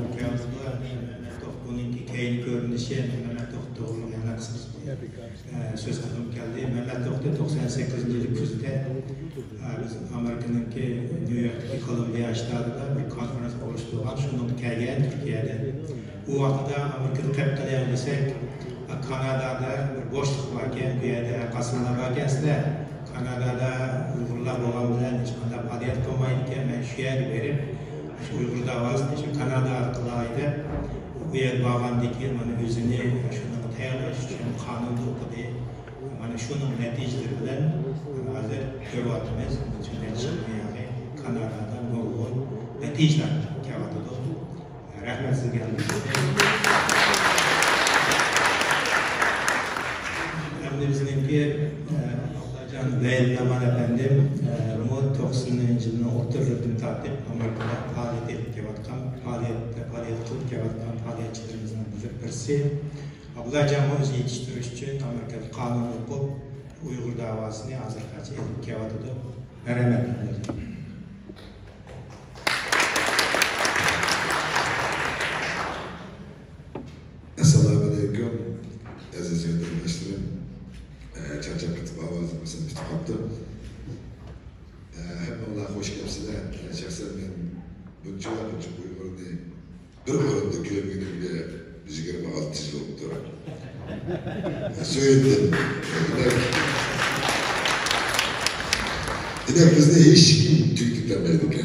okuyalımda bununki keyin görünüşü Mehmet Doktor'un yanaksız söz kılım geldi. Mehmet Doktor 98. yıl kuzda biz Amerika'nınki New York'taki Kolumbiya Ştatı'da bir konferans oluşturulgan. Şunun kelgen Türkiye'de. Bu vaxtda Amerika'da kapitalayan desek Kanada'da bir boşluk varken, bir yerde kasırlar varken sizler Kanada'da Uygurlar olan bilen hiç kadar faaliyet kılmayırken ben şu yeri verip Uygur davasını için Kanada arkalaydı. Bu yer bağlandaki özünü şunu tayarlaş için kanunda okudu. Şunun neticeleri bilen hazır görüyoruz. Yani Kanada'dan bol neticeler kağıdıdır. Rahmet size geldi. Bizimki Allah'can Leylaman efendim bu 90. yılının otururduğunu tartip Amerika'da faaliyet edip kevatkan, faaliyet kılıp kevatkan faaliyetçilerimizin birisi. Allah'can o yetiştiriş için Amerika'da kanun okup Uygur davasını hazırlaşı edip kevatıdı. Merhamet ederim. Esselamu Aleyküm. Aziz yönetmenlerim. Çarçak kıtıp avazımızın müstakaptı. Hep Allah hoş gelipsizler. Şahsen ben bunca Uygur'un bir oranda köymüğünü bile bizgerime 600 oldu. Söyledim. Demek bizde hiç kim tüketlenmeydik.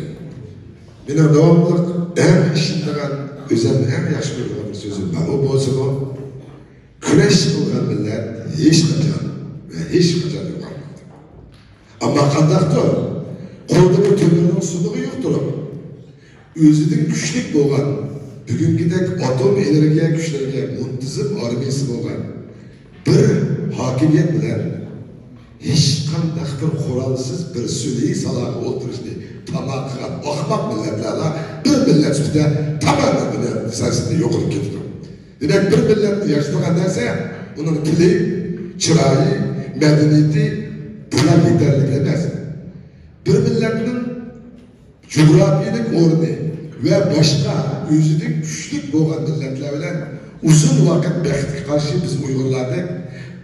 Benim devamlı en işinden özel, en yaşlı bir sözüm var. O bozuk o. Güneş kılgan millet hiç kaçan ve hiç kaçan yok. Ama kandaktır, kolduğu tümünün suluğu yoktur. Özünün güçlük boğan, bugün gidek atom enerjiye güçlerine muntızım armiyası boğan bir hakimiyet bilen hiç kandaktır kuralsız bir süleyi salakı oturuşunu tamakıgan, ahmak milletlerle bir millet üstüne tamamen bile sayesinde yok olup gidiyor. Demek bir millet yaşadığı derse onun tili, çırağı, medeniyeti buna yeterli demez. Bir milletin coğrafiyalik ordu ve başka özünün güçlük boğan milletlerle uzun vakit bektik karşı biz Uygurlar'da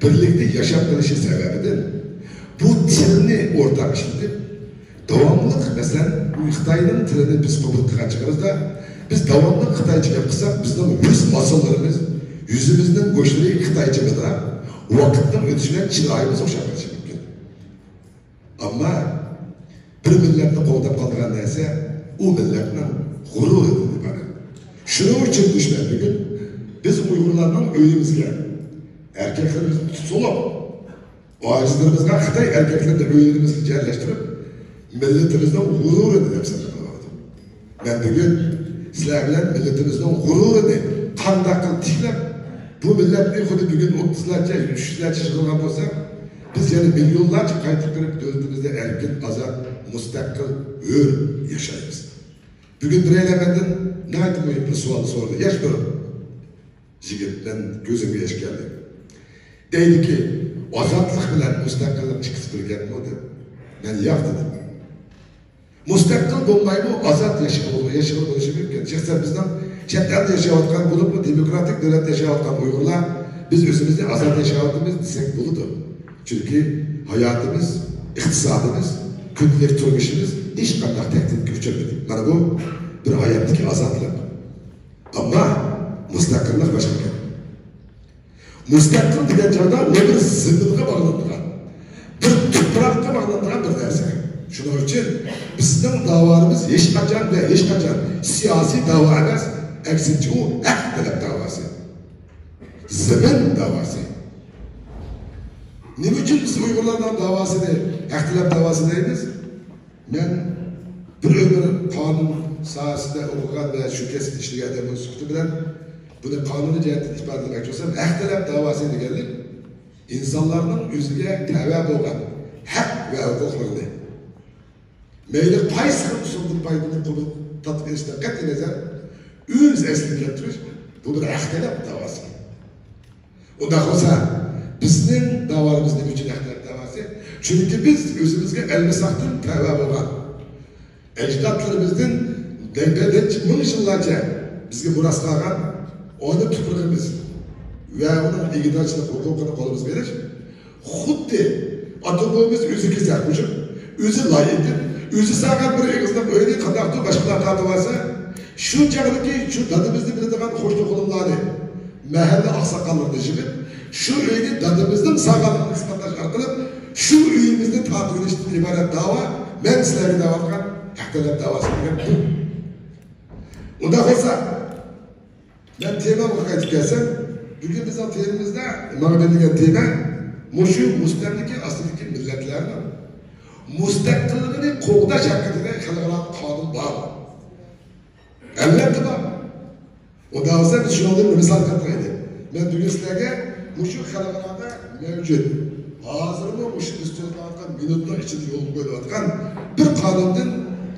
birlikte yaşatılışı sebebidir. Bu tilini ortak şimdi devamlılık mesela Xitay'ın tilini biz kabul kılacağız da biz devamlı Xitaycıya kısak bizden yüz masallarımız, yüzümüzden koşları Xitaycımıdır. Vakitten ötüşüne çırağımız hoşlanmış mümkün. Ama bir milletle kovdap kaldıran neyse, o milletle gurur edildi bana. Şunun için düşünen bir gün, biz Uygurlardan öyümüzge, erkeklerimiz solak, o acizlerimizden Xitay erkeklerinde öylerimizi yerleştirip, milletimizden gurur edin hepsine kalmadı. Ben bugün sizler bilen milletimizden gurur edin, kandaklı tiklep, bu milletli kudu bugün 30'larca, 300'lerce yıldan olsak, biz yani milyonlarca kayıtıp görüp döndüğümüzde erkin, azat, müstakil, hür yaşayız. Bugün bir eylemenden ne aydım o bir sualı sordu. Yaş durun. Jigit'ten gözüme yaş geldi. Deydi ki, azatlık bilen müstakillik çıkısı bir geldi o dedi. Ben yak dedim. Müstakil bulmayı bu azat yaşamı oluşu mümkün. Çıksa bizden çetten yaşayatkan bulup mu demokratik devlet yaşayatkan Uygurlar biz özümüzde azat yaşayatımız desek buludur. Çünkü hayatımız, iktisadımız, günlük turguşumuz hiç kadar tehdit göçürmedik. Yani bu bir hayattaki azatlık. Ama müstakillik başka şey. Müstakil diyen çağda ne bir zımnılığa bağlandıran, bir toprakta bağlandıran bir derse. Şunun için bizden davarımız hiç kaçan ve hiç kaçan siyasi dava emez, eksinci o hak talep davası. Zemin davası. Ne için biz Uygurlardan davası değil, hak talep davası değiliz? Ben bir ömür kanun sahasında okugan ve şu kesin işliğe adamın sükutu bilen bunu kanuni cihetten ifade etmek olsam hak talep davasıyla geldik. İnsanların özüge tevab olan hak ve hukuklarını meyli pay sıkıntısının paydını kulu tatbik edişten katı nezer öz eslik getiriş bu bir hak talep davası. Ondan olsa bizden davarımız ne için hak talep davası? Çünkü biz özümüzge elmesaktın tevab olan ecdatlarımızdan devlet 1000 yıllarca bizga miros qolgan ona tuprog'imiz va uning egilchilik huquqini qo'limizga berish xuddi ota-bobamiz o'zi kezarmish, o'zi loyiq, o'zi saqlab bir egizlik o'yini qandaqdir boshqalar tortib olsa, shu chaqdagi shu dadamizni biladigan xo'shni qo'limlarni mahalla oqsoqollarni yig'ib, shu uyni dadamizning saqlabligini isbotlash orqali shu uyimizni tortib olishdan iborat da'vo, men sizlarga da'vo qilgan haqdalab da'vosi degan bu. Unda bo'lsa, ben temamga qaytib kelsam, bugun bizning terimizda mana berilgan tema mushu mustamlika ostidagi millatlarni mustaqilligini qo'g'dash haqida xalqaro qonun bor. Albatta bor. Unda bo'lsa biz shundan misol keltiraylik. Men bugun sizlarga mushu xalqaroda mavjud hozirmi mushu dasturlarga minutlar ichida yo'l qo'yilayotgan bir qonundan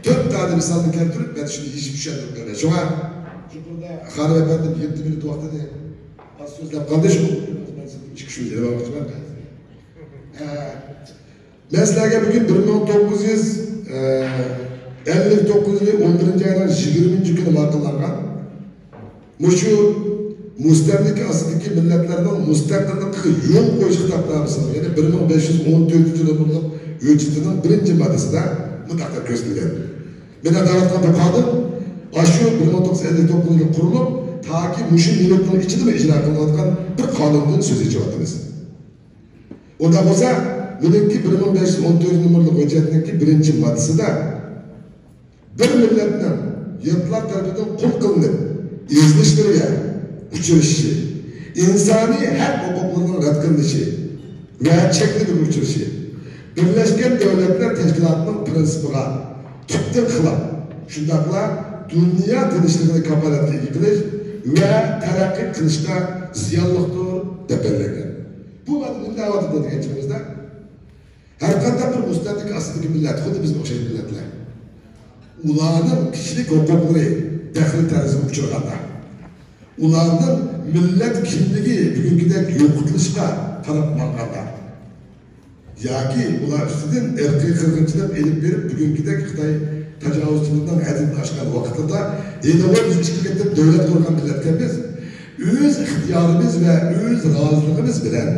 4 tane misolni keltirib, ben shuni yechib tushuntirib beraman. Shunga Xalim efendim 7 minut vaqtida az so'zlab qoldi shu. Men sizga chiqishim kerak vaqtman. Ben sizlarga bugun 1959 yil 11-oyning 20-kuni ma'qullangan mushu mustamlika ostidagi millatlarning mustaqillikka yo'l qo'yish kitobnomasining, ya'ni 1514-yil umrlik o'chitining 1-moddasida mutlaqo ko'rsatilgan. Meni da'vat qilgan qonun shu 1959 yilda qurilib, taki mushu minutning ichida ijro qilinayotgan bir qonundan so'z echyapmiz. Unda bo'lsa, buningki 1514 umrlik o'chitningki 1-moddasida bir millatning yurtlar tarafidan qul qilinib, ezilishlarga uchrashi, insoniy haq huquqlarining rad qilinishi va cheklanish uchrashi Birleşken Devletler Teşkilatı'nın prensibiga tüpten xilof, shundaqla dünya tinchligini kapolatga qilish va taraqqiy qilishga ziyonlidir deb belgilangan. Bu maddenin da'vatida deganchimizda har qanday bir mustamlik ostidagi millat, xuddi bizga o'xshash millatlar, ularning kishilik huquqlari daxl tarziga uchraganda, ularning millat kimligi bugungidek yo'qotilishga qarab borganda yoki ular ustidan irqiy qirg'inchilik elib berib bugungidek Xitoy tajovuzchilikdan hadini oshgan vaqtida endi biz ishga ketib davlat qurgan millatlarimiz o'z ixtiyorimiz va o'z roziligimiz bilan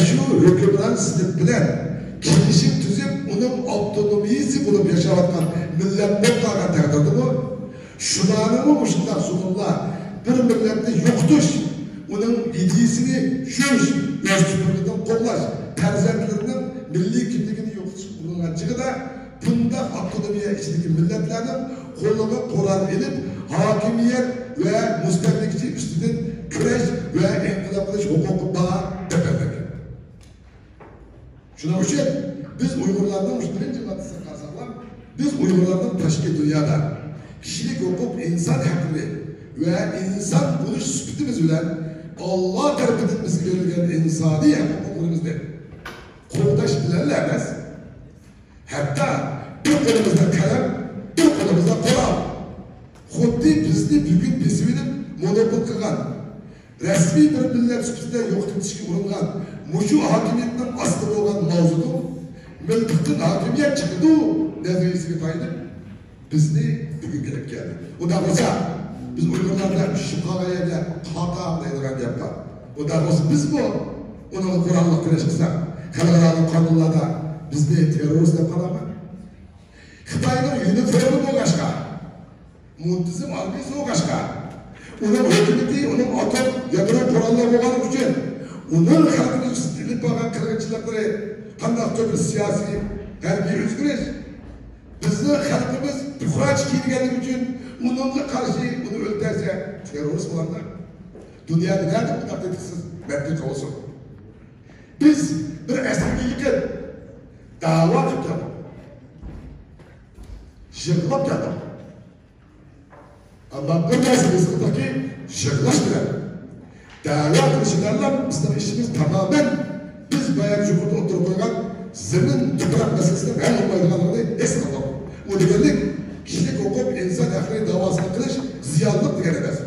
shu hukmron sinf bilan kelishib tuzib uning avtonomiyasi bo'lib yashayotgan millat bo'lgan taqdirda shularni shunday sunumlar bir millatni yo'qotish, uning ideyasini shush o'z tuprog'idan qo'llash, farzandlarining milliy kimligini yo'qotish uringanchigida bunda avtonomiya ichidagi millatlarning qo'liga Qur'on ilib, hokimiyat va mustamlikachi ustidan kurash va inqilob qilish huquqi bor deb belgilangan. Shuning uchun biz Uyg'urlarning 1-moddasiga qarsak, biz Uyg'urlarning tashqi dunyoda kishilik huquq, inson haqlari ve insan buluş süpütümüz bilen Allah tarafından bizge verilgen insani hukukumuzda kurdaş bilenlermez. Hatta bir kolumuzda kalem, bir kolumuzda Kur'an. Xuddi bizni bugün besibinin monopol kılgan, resmi bir millet süpütüde yok tutuşki uğrungan, muşu hakimiyetten aslı olan mavzudu, mülkütten hakimiyet çıkıdı, nezirisi payını bizni bugün gelip geldi. O da olsa, biz Uygurlarda şıkkagayada hata deyilgan gap bor. O da olsa biz bu, onu Kur'an'la kurashsak, xalqaro qonunlarda bizni terrorist deb qarama. Xitoyning uniformi bo'lg'ashqa, muntizam armiyasi bo'lg'ashqa, uning hukumati, uning atom yadro qurollar bo'lgani uchun, uning xalqini ustunlik bo'lgan qirg'inchiliklari, qandaqdir bir siyosiy, harbiy o'zgarish, bizni xalqimiz buxach kiyganligi uchun ununla karşı bunu öldürse terörist olanlar dünyada nerede bu taktiksiz metrik olsun. Biz bir eski yıkın dava tutalım. Şıklap tutalım. Ama bir meselesindeki şıklaş bile. Dava kılışlarla bizim işimiz tamamen biz bayan cumhurda oturup koygan zemin toprak meselesinde her olmaydığı eski olalım. O demek kişilik hukuk, insan hakları davasını kılış, ziyanlık diyenemez.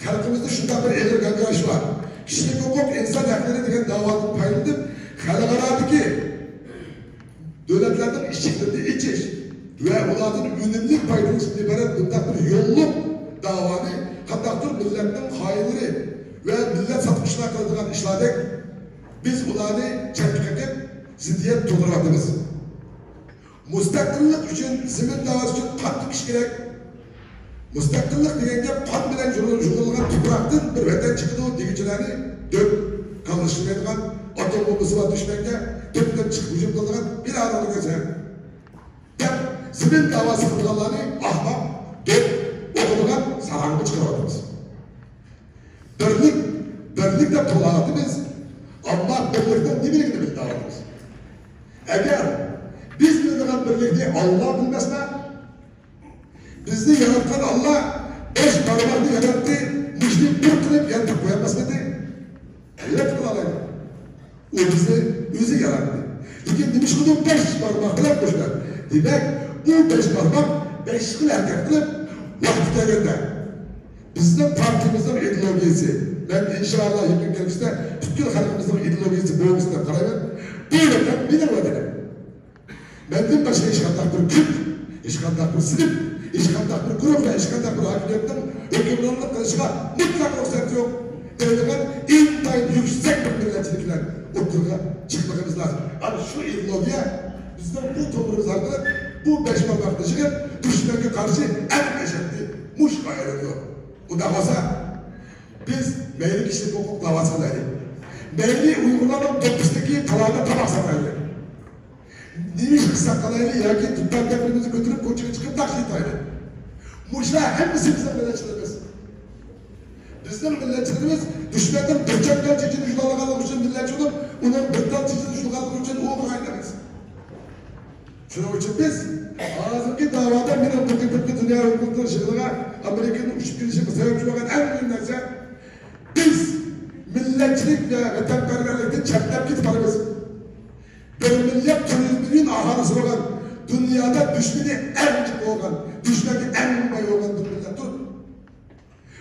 Halkımızda şundan bir eğer gangaraş var. Kişilik hukuk, insan hakları diyen davanın paylanıp, xalqaradaki devletlerden işçiliklerinde içiş ve onların ünümlük paylanışını ibaret bundan bir yolluk davani qandaqdır milletning xoinlari va millat sotqishlar qiladigan ishlardek biz ularni chetqitib ziddiyat tug'diryapmiz. Mustaqillik uchun zimin davası uchun qon to'kish kerak. Mustaqillik deganda qon bilan yug'ilgan tuproqdan bir vatan chiqdi degichilarni deb qilishmaydigan atom bombasi va dushmanga to'pdan chiqib hujum qiladigan bir aralaga sen. Deb zimin davası qilganlarni ahmoq deb o'qidigan sarang'i chiqaryapmiz. Birlik deb to'layapmiz. Ammo birlikdan nimaligini bilmayapmiz. Agar biz bildiğin birlikte Allah bilmezler. Bizi yaratan Allah 5 parmağını yarattı. Müşrik bir kılıp yanına koyamaz mıydı? Evet kılalaydı. O bizi özü yarattı. Lakin demiş ki 5 parmaklar koşlar. Demek bu 5 parmak 5 kıl erkek kılıp vakti geldi. Bizden partimizin ideolojisi. Ben inşallah yakın gelmişte bütün halkımızın ideolojisi boğumuzda karayım. Böyle bir de var dedim. Benden başka işkandak bir Kürt, işkandak bir Sınıf, işkandak bir grup ve işkandak bir hakimiyetten hükümranlık kılışına mutlak ruhsat yok. Devletin intayın yüksek bir milletçilikler oturga çıkmamız lazım. Yani şu ideolojiye bizden bu toplumumuz arkadaşlar bu 5 parmaklı çıkıp düşmeye karşı en eşitli muş gayret ediyor. Bu da olsa biz meyli kişilik hukuk davası alaydık. Meyli Uygurların topustaki talağına tabak sanaydık. Niye sakkalaylı ya ki tüpten depremizi götürüp koçuna çıkıp taksitaydı. Muşlar hepsi bizim milletçilerimiz. Bizim milletçilerimiz düşmeden dörtçekten çeşitli düşmanlık için milletçi olup onun bırttan çeşitli düşmanlık için oğlu kaynarız. Şunun için biz ağzındaki davada bir dünya hukukları şıklığa Amerika'nın uçup girişimi sebepçi olan en büyük nerse biz milletçilik ve vatanperverlikten çeklep gitmeliyiz. 1 milyar 100 milyon ahalisi olan dünyada düşmeni en çok olan, düşmeni en bayı olan bir millettir.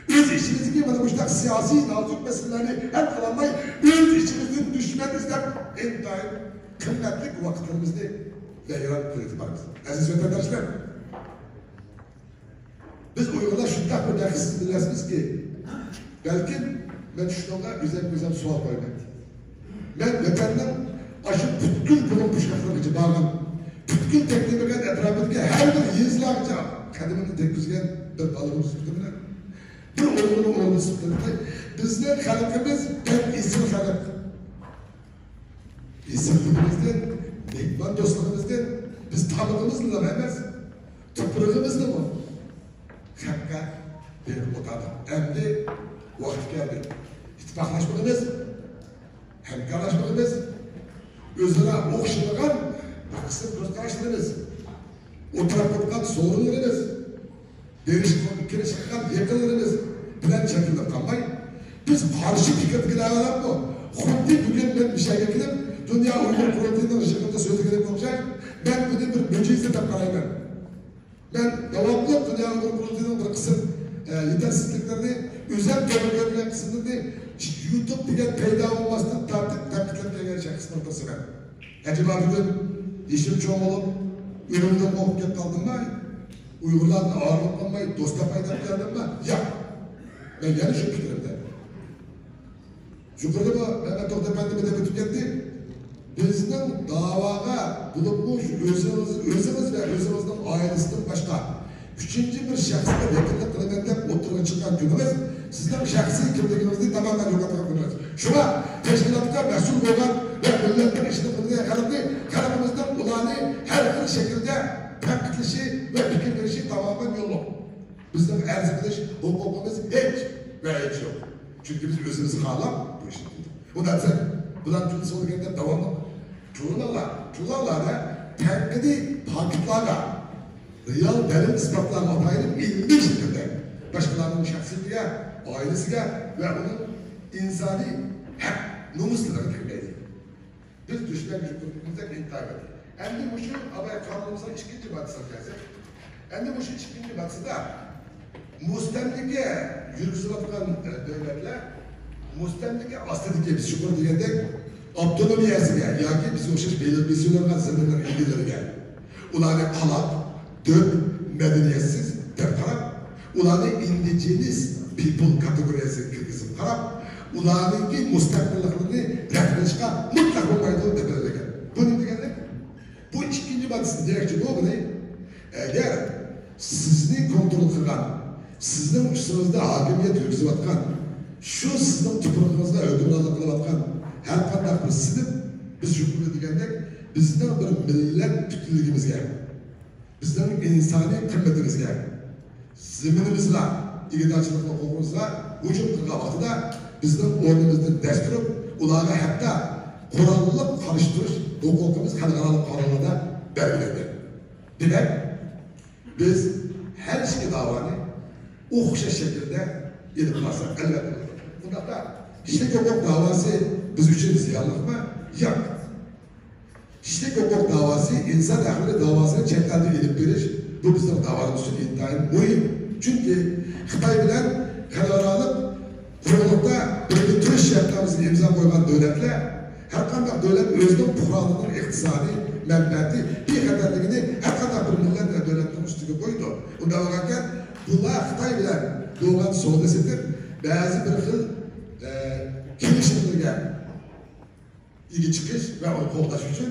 Öz işimizi ki bana bu siyasi nazik meselelerini hem kalamayı öz işimizin düşmenizden en daim kıymetli vakitlerimizde veyran kırıtmarız. Aziz vatandaşlar, biz Uygurlar şundak bir dersiz bilirsiniz ki belki ben şununla güzel sual koymak. Ben vatandan aşıp bütün bulunmuş kafamızı bağlam, bütün tekniğe etrafındaki her bir yüzlerce kadımını tekbizgen bir balığımız tutumuna, bir oğlunun oğlu sıkıntı, bizden halkımız hep isim halk. İsimliğimizden, mehman dostluğumuzdan, biz tanıdığımızla emez, toprağımızla mı? Hakka bir otada, emri vakit geldi. İttifaklaşmamız, hemkarlaşmamız, özüne okşayan bir kısım gösterişlerimiz, oturaklıktan sorunlarımız, kirişikten yakınlarımız bilen şekilde kalmayı, biz karşı fikirdikiler mı? Huddi bugün ben bir şey getirip, dünya Uygur Kurultayı'nın şekilde sözü gelip olacak, ben bunu bir mücizle kalayım. Ben devamlı dünya Uygur Kurultayı'nın bir kısım yetersizliklerini, özel görülen kısımlarını YouTube diye peyda olmasını tartışıp gelecek kısmı ortasına. Acaba bugün işim çoğu olup, üründen okup kaldım mı? Uygurlarla ağırlıklanmayı, dostlamayı da geldim mi? Ya. Ben yani şu fikrimde. Şükürde bu Mehmet Oğuz Efendi'me de tüketti. Bizden davaya bulunmuş özümüz ve özümüzün ailesinden başka üçüncü bir şahsına yakınlık kılığında oturup çıkan günümüz sizden şahsi kimliğinizde tamamen yok atan günümüz. Şuna teşkilatlar mesul olan ve milletin işini kıldığı kanalımızdan ulanı her bir şekilde takipleşi ve fikir verişi tamamen yolu. Bizden erzimiz, hukukumuz hiç ve hiç yok. Çünkü biz özümüzü kağlam bu işin dedik. Ondan sonra bundan cümlesi olurken devamlı çulallar da tenkidi paketlarla real delil ispatlarla atayını ilmi şekilde başkalarının şahsiyetine, ailesine ve onun insani numuslarına tekmeyiz. Biz düşman gücü kurduğumuzda intihar ettik. Endi bu şu abay kanunumuzun ikinci maddesine gelsek. Endi bu şu ikinci maddesinde mustemlike yürütülen devletler mustemlike aslında biz şükür diyendek autonomiyasıga yoki biz o'xshash belirlamagan zaminlar egalariga ularni qalab, döp, madaniyatsiz deb qarab ularni indigenous people kategoriyasiga kirgizib qarab, ularning mustaqilliklarini raflashga mutlaq bo'lmaydi deb belgilagan. Bu nima degani? Bu ikkinchi maddasi demakchi bo'ldi. Agar sizni kontrol qilgan, sizning ustingizda hokimiyat yurgizayotgan, shu sizning tuprog'ingizga hukmronlik qilayotgan har qanday bir sinf biz hukm degandek bizning bir millat bütünligimizga, bizning insoniy qimmatimizga, zaminimizga, ig'vochilik huquqimizga hujum qilgan vaqtida bizning o'rnimizdan dast turib, ularga hatto qurolli qarshi huquqimiz xalqaro qonunlarda belgilangan. Demak, biz her iki davranı o'xshash shaklda ilib qilsak, albatta. Bundaqda kişilik hukuk davası biz uchun ziyonlikmi? Yo'q. Kişilik hukuk davası inson haqlari davasini chetlarga ilib berish bu bizning davomimiz uchun intayin muhim. Chunki Xitoy bilan xalqaro quruqlikda birga turish shartnomasiga imzo qo'ygan davlatlar har qanday davlat o'zining fuqarolarining iqtisodiy manfaati, bexatarligini har qanday bir millat va davlatning ustiga qo'ydi. Unda bo'lgan bular Xitoy bilan bo'lgan savdo setib, ba'zi bir xil kelishimlarga ega chiqish va uni qo'llash uchun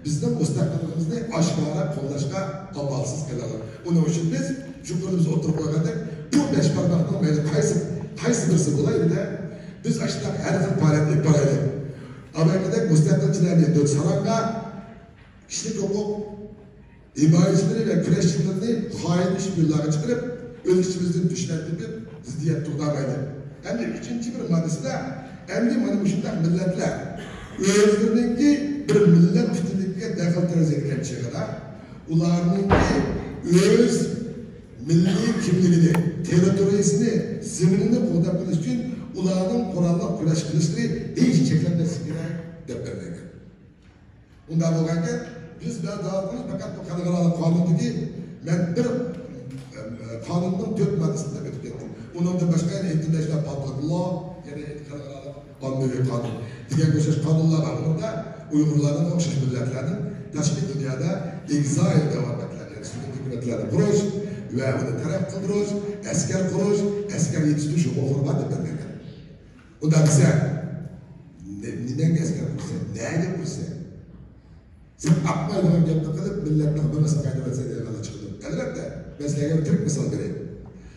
bizning mustaqilligimizni oshkora qo'llashga amalsiz qiladi. Uning uchun biz shu kunimizni o'tirib qo'ygandek, bu besh barmoqning mayli qaysi birisi bo'laydi-da, biz ashta har xil faoliyat olib boraylik. Amerikadagi mustaqilchilarning dod salonga kişilik hukuk himoyachileri ve kurashchilarni xoin ishbirlarga chiqarib, o'z ishimizdan tushuntirib ziddiyat tug'dirmaydi. Endi uchinchi bir maddasida endi mana shunday millatlar o'zlariniki bir millat bütünlüğüne daxil etgan chegara ularning o'z milliy kimligini, territoriyasini, zaminini qo'llab qilish uchun ularning qurolli kurash qilishlari hech cheklanmasligi kerak deb belgilangan. Unda bo'lganda biz davlatimiz faqat bu xalqaro qonundagi men bir qonunning 4 moddasida o'tib ketdim. Undan boshqa international public law, ya'ni xalqaro qonun degan o'xshash qonunlar bor. Unda Uyg'urlarning o'xshash millatlarning tashqi dunyoda exile da'vatlar, ya'ni sun'iy hukumatlarni qurish va uni taraf qildirish, askar qurish, askar yetishtirish huquqi bor deb belgilangan. Unda biza nimaga askar qursa, nega qursa? Sen akmaydigan gapni qilib, millatni hammasi qaytarsa degan chiqdi. Albatta, men sizlarga bir tirik misol berayim.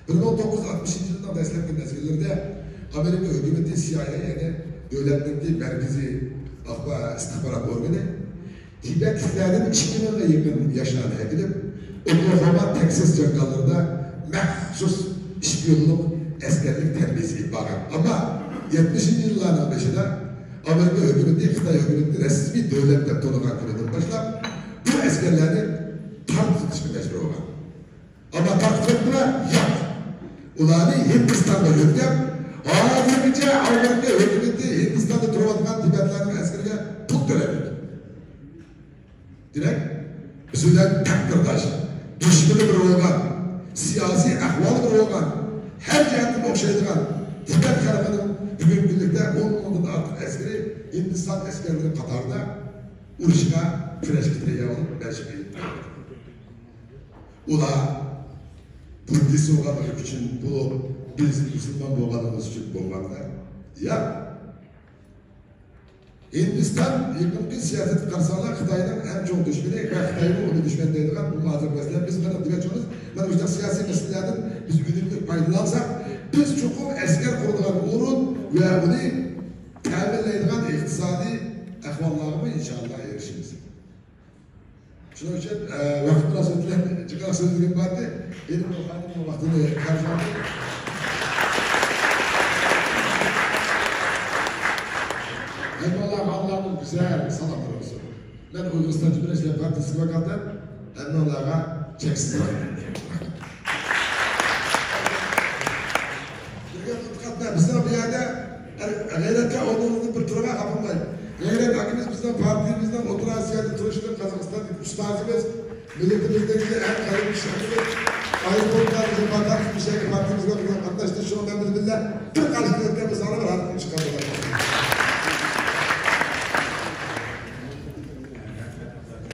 1960-yilda dastlabki mezgillarda Amerika hukumati CIA, ya'ni davlatning markaziy istixborot organi Tibetliklarning 2000 ga yaqin yoshlarni haydab, Oklahoma, Texas jangallarida maxsus ishbirlik askarlik tarbiyasi olib borgan. Ammo 70-yillarning boshida Amerika hukumati Xitoy hukumatini rasmiy davlat deb to'lagan kunidan boshlab bu askarlarni tartibga majbur bo'lgan. Ammo tartibga yo'q. Ularni Hindistonga yo'tkab, hozirgacha Amerika hukumati Hindistonda turayotgan Tibetlarning askariga pul to'laydi. Demak, bizlar takdirdosh, dushmani bir bo'lgan, siyosiy ahvol bir bo'lgan, har jihatdan o'xshaydigan Tibet xalqining bugungi kunda 10 mingdan ortiq askari Hindiston askarlari qatorida urushga kurashga tayyor bo'lib, ular Buddhist bo'lganligi uchun bo'lib, biz musulmon bo'lganimiz uchun bo'lmadi. Ya Hindiston yaqinqi siyosat qarsoqlar Xitoyning eng chong dushmani va Xitoyning uni dushman deydigan bu mazhablar biz qanday demoqchimiz? Mana o'sha siyosiy masalalardan biz unumli foydalansak, biz cho'qim askar quradigan o'rin va uni ta'minlaydigan iqtisodiy ahvollarga inshaalloh erishamiz. Shuning uchun vaqt bilan o'tgan jiqqa so'zlarga bordi. Endi bu xonimning vaqtini qarshiladi. Allah'ın güzel sanatları olsun. Ben Uygur'dan Cumhuriyet Partisi Bakanı'ndan Allah'a çeksiz bakıyorum. Bizden bir yerde gayretle onurunu bir turağa kapılmayın. Gayret hakimiz bizden partimizden oturan siyasi turuşlar Kazakistan'da üstazımız milletimizdeki en kayıp bir şekilde ayıp olmayan bir şekilde partimizle katlaştı. Şu anda bildiler. Bir karşılıklı bir sana var. Hakkını çıkardılar.